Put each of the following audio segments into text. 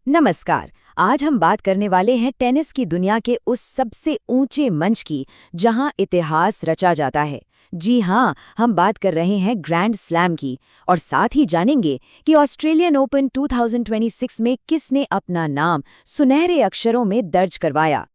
नमस्कार। आज हम बात करने वाले हैं टेनिस की दुनिया के उस सबसे ऊंचे मंच की जहां इतिहास रचा जाता है। जी हाँ, हम बात कर रहे हैं ग्रैंड स्लैम की। और साथ ही जानेंगे कि ऑस्ट्रेलियन ओपन 2026 में किसने अपना नाम सुनहरे अक्षरों में दर्ज करवाया।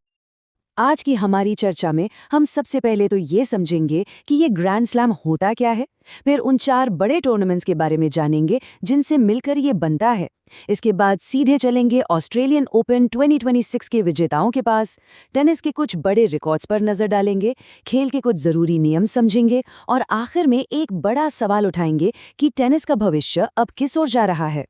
आज की हमारी चर्चा में हम सबसे पहले तो ये समझेंगे कि ये ग्रैंड स्लैम होता क्या है। फिर उन 4 बड़े टूर्नामेंट्स के बारे में जानेंगे जिनसे मिलकर ये बनता है। इसके बाद सीधे चलेंगे ऑस्ट्रेलियन ओपन 2026 के विजेताओं के पास। टेनिस के कुछ बड़े रिकॉर्ड्स पर नजर डालेंगे, खेल के कुछ जरूरी नियम समझेंगे और आखिर में एक बड़ा सवाल उठाएंगे कि टेनिस का भविष्य अब किस ओर जा रहा है।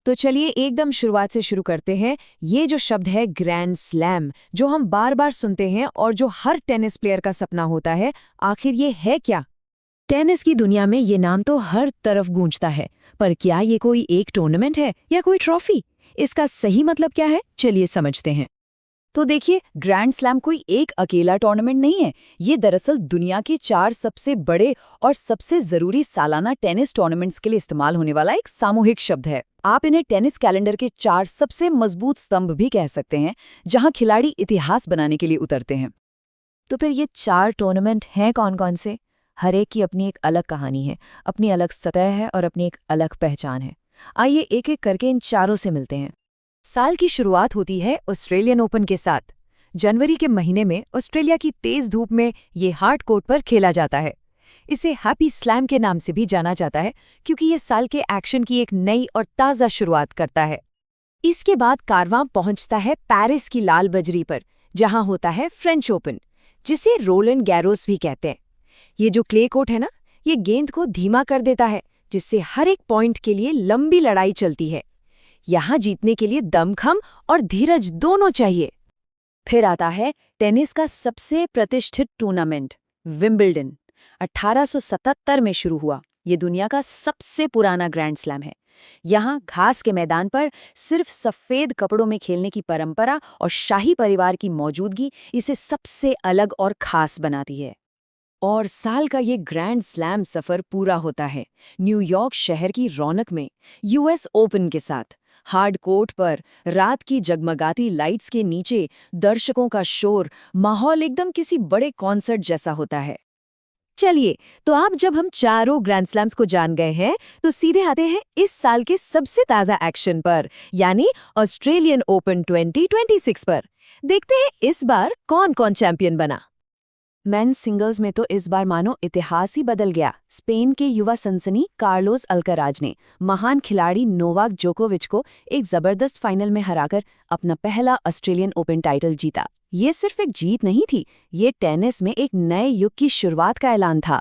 तो चलिए एकदम शुरुआत से शुरू करते हैं। ये जो शब्द है ग्रैंड स्लैम, जो हम बार बार सुनते हैं और जो हर टेनिस प्लेयर का सपना होता है, आखिर ये है क्या? टेनिस की दुनिया में ये नाम तो हर तरफ गूंजता है, पर क्या ये कोई एक टूर्नामेंट है या कोई ट्रॉफी? इसका सही मतलब क्या है, चलिए समझते हैं। तो देखिए, ग्रैंड स्लैम कोई एक अकेला टूर्नामेंट नहीं है। ये दरअसल दुनिया के 4 सबसे बड़े और सबसे जरूरी सालाना टेनिस टूर्नामेंट्स के लिए इस्तेमाल होने वाला एक सामूहिक शब्द है। आप इन्हें टेनिस कैलेंडर के 4 सबसे मजबूत स्तंभ भी कह सकते हैं, जहां खिलाड़ी इतिहास बनाने के लिए उतरते हैं। तो फिर ये 4 टूर्नामेंट हैं कौन-कौन से? हर एक की अपनी एक अलग कहानी है, अपनी अलग सतह है और अपनी एक अलग पहचान है। आइए एक-एक करके इन चारों से मिलते हैं। साल की शुरुआत होती है ऑस्ट्रेलियन ओपन के साथ। जनवरी के महीने में ऑस्ट्रेलिया की तेज धूप में ये हार्ड कोर्ट पर खेला जाता है। इसे हैप्पी स्लैम के नाम से भी जाना जाता है, क्योंकि ये साल के एक्शन की एक नई और ताज़ा शुरुआत करता है। इसके बाद कारवां पहुंचता है पेरिस की लाल बजरी पर, जहां होता है फ्रेंच ओपन, जिसे रोलन गैरोस भी कहते हैं। ये जो क्ले कोर्ट है ना, ये गेंद को धीमा कर देता है, जिससे हर एक पॉइंट के लिए लंबी लड़ाई चलती है। यहाँ जीतने के लिए दमखम और धीरज दोनों चाहिए। फिर आता है टेनिस का सबसे प्रतिष्ठित टूर्नामेंट, विंबलडन। 1877 में शुरू हुआ। ये दुनिया का सबसे पुराना ग्रैंड स्लैम है। यहाँ घास के मैदान पर सिर्फ सफेद कपड़ों में खेलने की परंपरा और शाही परिवार की मौजूदगी इसे सबसे अलग और खास बनाती है। और साल का ये ग्रैंड स्लैम सफर पूरा होता है न्यूयॉर्क शहर की रौनक में, यूएस ओपन के साथ। हार्ड कोर्ट पर रात की जगमगाती लाइट्स के नीचे दर्शकों का शोर, माहौल एकदम किसी बड़े कॉन्सर्ट जैसा होता है। चलिए, तो आप जब हम चारों ग्रैंड स्लैम्स को जान गए हैं, तो सीधे आते हैं इस साल के सबसे ताज़ा एक्शन पर, यानी ऑस्ट्रेलियन ओपन 2026 पर। देखते हैं इस बार कौन कौन चैंपियन बना। मेंस सिंगल्स में तो इस बार मानो इतिहास ही बदल गया। स्पेन के युवा सनसनी कार्लोस अल्कराज ने महान खिलाड़ी नोवाक जोकोविच को एक जबरदस्त फाइनल में हराकर अपना पहला ऑस्ट्रेलियन ओपन टाइटल जीता। ये सिर्फ एक जीत नहीं थी, ये टेनिस में एक नए युग की शुरुआत का ऐलान था।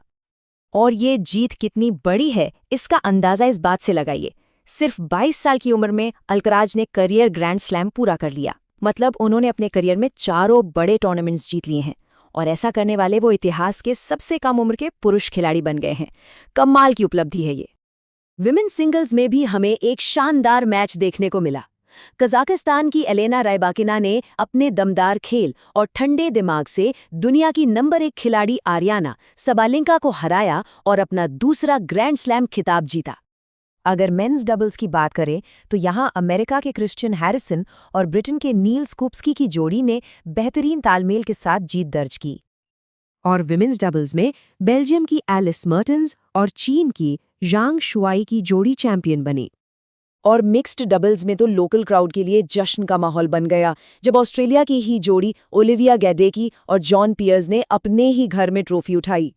और ये जीत कितनी बड़ी है, इसका अंदाजा इस बात से लगाइए। सिर्फ 22 साल की उम्र में अल्कराज ने करियर ग्रैंड स्लैम पूरा कर लिया। मतलब उन्होंने अपने करियर में चारों बड़े टूर्नामेंट्स जीत लिए हैं। और ऐसा करने वाले वो इतिहास के सबसे कम उम्र के पुरुष खिलाड़ी बन गए हैं। कमाल की उपलब्धि है ये। विमेन सिंगल्स में भी हमें एक शानदार मैच देखने को मिला। कजाकिस्तान की एलेना रायबाकिना ने अपने दमदार खेल और ठंडे दिमाग से दुनिया की नंबर 1 खिलाड़ी आर्याना सबालेंका को हराया और अपना दूसरा ग्रैंड स्लैम खिताब जीता। अगर मेंस डबल्स की बात करें तो यहाँ अमेरिका के क्रिश्चियन हैरिसन और ब्रिटेन के नील स्कूप्सकी की जोड़ी ने बेहतरीन तालमेल के साथ जीत दर्ज की। और विमेंस डबल्स में बेल्जियम की एलिस मर्टेंस और चीन की जांग शुआई की जोड़ी चैंपियन बनी। और मिक्स्ड डबल्स में तो लोकल क्राउड के लिए जश्न का माहौल बन गया, जब ऑस्ट्रेलिया की ही जोड़ी ओलिविया गैडेकी और जॉन पियर्स ने अपने ही घर में ट्रॉफी उठाई।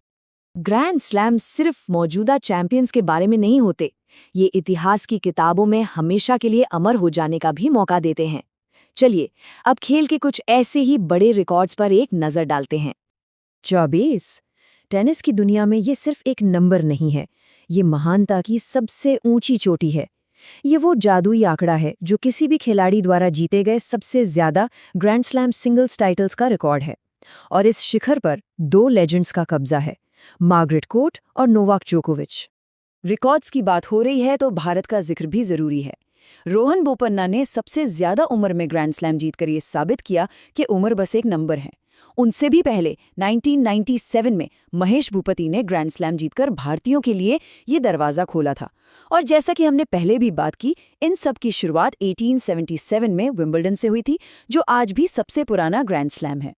ग्रैंड स्लैम सिर्फ मौजूदा चैंपियंस के बारे में नहीं होते, ये इतिहास की किताबों में हमेशा के लिए अमर हो जाने का भी मौका देते हैं। चलिए, अब खेल के कुछ ऐसे ही बड़े रिकॉर्ड्स पर एक नज़र डालते हैं। 24। टेनिस की दुनिया में ये सिर्फ एक नंबर नहीं है, ये महानता की सबसे ऊंची चोटी है। ये वो जादुई आंकड़ा है जो किसी भी खिलाड़ी द्वारा जीते गए सबसे ज्यादा ग्रैंड स्लैम सिंगल्स टाइटल्स का रिकॉर्ड है। और इस शिखर पर 2 लेजेंड्स का कब्जा है, मार्गरेट कोर्ट और नोवाक जोकोविच। रिकॉर्ड्स की बात हो रही है तो भारत का जिक्र भी जरूरी है। रोहन बोपन्ना ने सबसे ज्यादा उम्र में ग्रैंड स्लैम जीतकर ये साबित किया कि उम्र बस एक नंबर है। उनसे भी पहले 1997 में महेश भूपति ने ग्रैंड स्लैम जीतकर भारतीयों के लिए ये दरवाज़ा खोला था। और जैसा कि हमने पहले भी बात की, इन सब की शुरुआत 1877 में विंबलडन से हुई थी, जो आज भी सबसे पुराना ग्रैंड स्लैम है।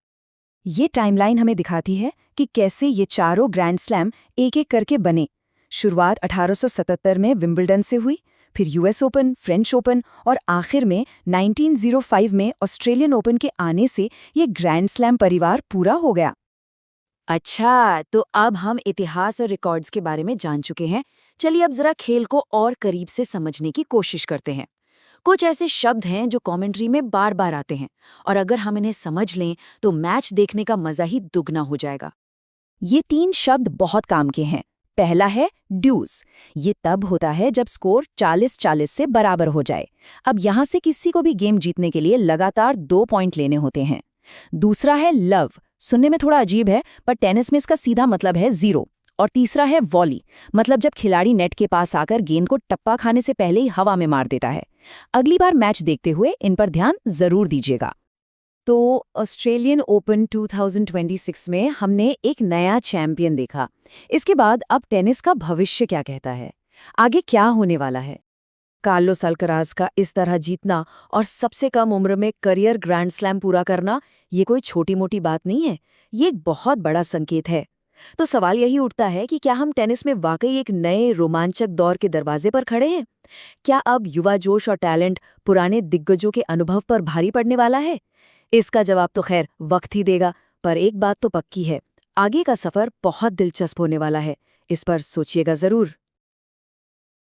ये टाइमलाइन हमें दिखाती है कि कैसे ये चारों ग्रैंड स्लैम एक-एक करके बने। शुरुआत 1877 में विंबलडन से हुई, फिर यूएस ओपन, फ्रेंच ओपन और आखिर में 1905 में ऑस्ट्रेलियन ओपन के आने से ये ग्रैंड स्लैम परिवार पूरा हो गया। अच्छा, तो अब हम इतिहास और रिकॉर्ड्स के बारे में जान चुके हैं। चलिए अब जरा खेल को और करीब से समझने की कोशिश करते हैं। कुछ ऐसे शब्द हैं जो कमेंट्री में बार बार आते हैं, और अगर हम इन्हें समझ लें तो मैच देखने का मजा ही दुगना हो जाएगा। ये 3 शब्द बहुत काम के हैं। पहला है ड्यूज। ये तब होता है जब स्कोर 40-40 से बराबर हो जाए। अब यहाँ से किसी को भी गेम जीतने के लिए लगातार 2 पॉइंट लेने होते हैं। दूसरा है लव। सुनने में थोड़ा अजीब है, पर टेनिस में इसका सीधा मतलब है 0। और तीसरा है वॉली, मतलब जब खिलाड़ी नेट के पास आकर गेंद को टप्पा खाने से पहले ही हवा में मार देता है। अगली बार मैच देखते हुए इन पर ध्यान जरूर दीजिएगा। तो ऑस्ट्रेलियन ओपन 2026 में हमने एक नया चैंपियन देखा। इसके बाद अब टेनिस का भविष्य क्या कहता है? आगे क्या होने वाला है? कार्लोस अल्कराज का इस तरह जीतना और सबसे कम उम्र में करियर ग्रैंड स्लैम पूरा करना, ये कोई छोटी मोटी बात नहीं है। ये एक बहुत बड़ा संकेत है। तो सवाल यही उठता है कि क्या हम टेनिस में वाकई एक नए रोमांचक दौर के दरवाजे पर खड़े हैं? क्या अब युवा जोश और टैलेंट पुराने दिग्गजों के अनुभव पर भारी पड़ने वाला है? इसका जवाब तो खैर वक्त ही देगा, पर एक बात तो पक्की है, आगे का सफर बहुत दिलचस्प होने वाला है। इस पर सोचिएगा जरूर।